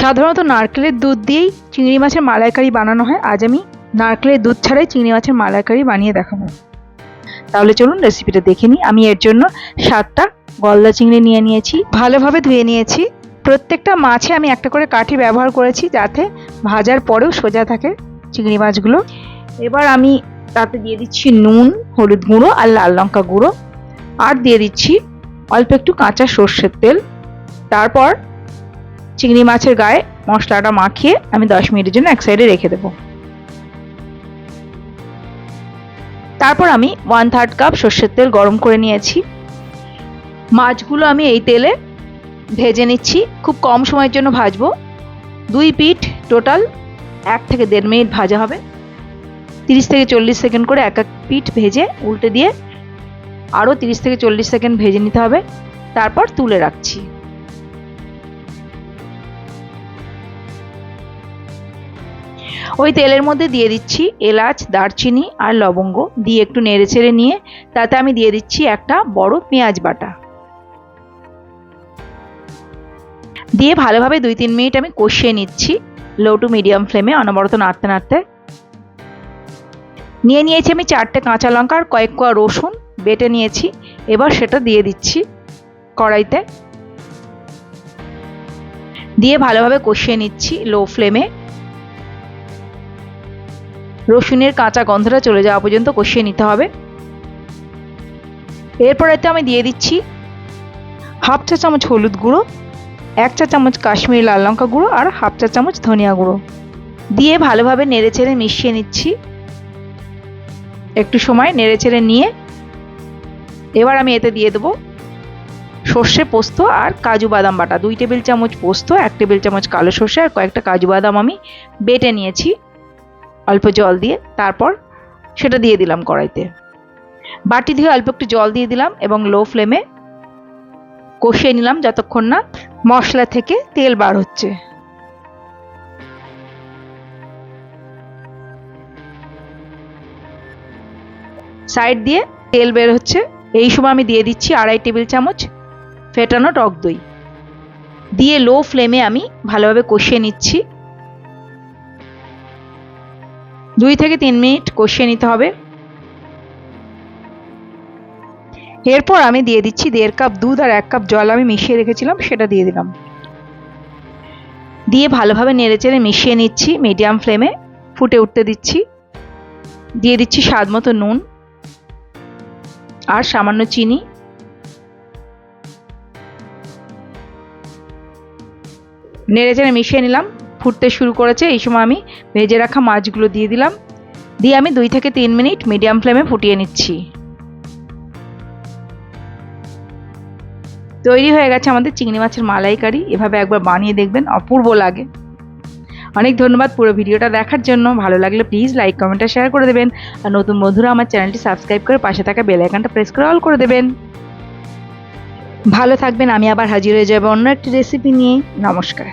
সাধারণত নারকেলের দুধ দিয়েই চিংড়ি মাছের মালাইকারি বানানো হয়। আজ আমি নারকেলের দুধ ছাড়াই চিংড়ি মাছের মালাইকারি বানিয়ে দেখাবো। তাহলে চলুন রেসিপিটা দেখে নিই। আমি এর জন্য 7টা গলদা চিংড়ি নিয়ে নিয়েছি, ভালোভাবে ধুয়ে নিয়েছি। প্রত্যেকটা মাছে আমি একটা করে কাঠি ব্যবহার করেছি, যাতে ভাজার পরেও সোজা থাকে চিংড়ি মাছগুলো। এবার আমি তাতে দিয়ে দিচ্ছি নুন, হলুদ গুঁড়ো আর লাল লঙ্কা গুঁড়ো, আর দিয়ে দিচ্ছি অল্প একটু কাঁচা সর্ষের তেল। তারপর চিংড়ি মাছের গায়ে মশলাটা মাখিয়ে আমি 10 মিনিটের জন্য এক সাইডে রেখে দেবো। তারপর আমি 1/3 কাপ সর্ষের তেল গরম করে নিয়েছি। মাছগুলো আমি এই তেলে ভেজে নিচ্ছি, খুব কম সময়ের জন্য ভাজবো। 2 পিঠ টোটাল 1 থেকে 1.5 মিনিট ভাজা হবে। 30 থেকে 40 সেকেন্ড করে এক এক পিঠ ভেজে উল্টে দিয়ে আরও 30 থেকে 40 সেকেন্ড ভেজে নিতে হবে। তারপর তুলে রাখছি। ওই তেলের মধ্যে দিয়ে দিচ্ছি এলাচ, দারচিনি আর লবঙ্গ, দিয়ে একটু নেড়ে চেড়ে নিয়ে তাতে আমি দিয়ে দিচ্ছি একটা বড় পেঁয়াজ বাটা, দিয়ে ভালোভাবে 2-3 মিনিট আমি কষিয়ে নিচ্ছি লো টু মিডিয়াম ফ্লেমে, অনবরত নাড়তে নাড়তে। নিয়েছি আমি 4টে কাঁচা লঙ্কা আর কয়েক কোয়া রসুন বেটে নিয়েছি। এবার সেটা দিয়ে দিচ্ছি কড়াইতে, দিয়ে ভালোভাবে কষিয়ে নিচ্ছি লো ফ্লেমে। রসুনের কাঁচা গন্ধটা চলে যাওয়া পর্যন্ত কষিয়ে নিতে হবে। এরপর এতে আমি দিয়ে দিচ্ছি 1/2 চা চামচ হলুদ গুঁড়ো, 1 চা চামচ কাশ্মীরি লাল লঙ্কা গুঁড়ো আর 1/2 চা চামচ ধনিয়া গুঁড়ো, দিয়ে ভালোভাবে নেড়েচেড়ে মিশিয়ে নিচ্ছি। একটু সময় নেড়েচেড়ে নিয়ে এবার আমি এতে দিয়ে দেবো সর্ষে পোস্ত আর কাজু বাদাম বাটা। 2 টেবিল চামচ পোস্ত, 1 টেবিল চামচ কালো সর্ষে আর কয়েকটা কাজু বাদাম আমি বেটে নিয়েছি অল্প জল দিয়ে। তারপর সেটা দিয়ে দিলাম কড়াইতে, বাটি ধুয়ে অল্প একটু জল দিয়ে দিলাম এবং লো ফ্লেমে কষিয়ে নিলাম যতক্ষণ না মশলা থেকে তেল বার হচ্ছে। সাইড দিয়ে তেল বের হচ্ছে, এই সময় আমি দিয়ে দিচ্ছি 2.5 টেবিল চামচ ফেটানো টক দই, দিয়ে লো ফ্লেমে আমি ভালোভাবে কষিয়ে নিচ্ছি। 2 থেকে 3 মিনিট কষিয়ে নিতে হবে। এরপর আমি দিয়ে দিচ্ছি 1.5 কাপ দুধ আর 1 কাপ জল আমি মিশিয়ে রেখেছিলাম, সেটা দিয়ে দিলাম, দিয়ে ভালোভাবে নেড়েচেড়ে মিশিয়ে নিচ্ছি মিডিয়াম ফ্লেমে, ফুটে উঠতে দিচ্ছি। দিয়ে দিচ্ছি স্বাদ মতো নুন আর সামান্য চিনি, নেড়েচেড়ে মিশিয়ে নিলাম। ফুটতে শুরু করেছে, এই সময় আমি ভেজে রাখা মাছগুলো দিয়ে দিলাম, দিয়ে আমি 2 থেকে 3 মিনিট মিডিয়াম ফ্লেমে ফুটিয়ে নিচ্ছি। তৈরি হয়ে গেছে আমাদের চিংড়ি মাছের মালাইকারি। এভাবে একবার বানিয়ে দেখবেন, অপূর্ব লাগে। অনেক ধন্যবাদ পুরো ভিডিওটা দেখার জন্য। ভালো লাগলে প্লিজ লাইক, কমেন্ট আর শেয়ার করে দেবেন। আর নতুন বন্ধুরা আমার চ্যানেলটি সাবস্ক্রাইব করে পাশে থাকা বেল আইকনটা প্রেস করে অল করে দেবেন। ভালো থাকবেন। আমি আবার হাজির হয়ে যাব অন্য একটি রেসিপি নিয়ে। নমস্কার।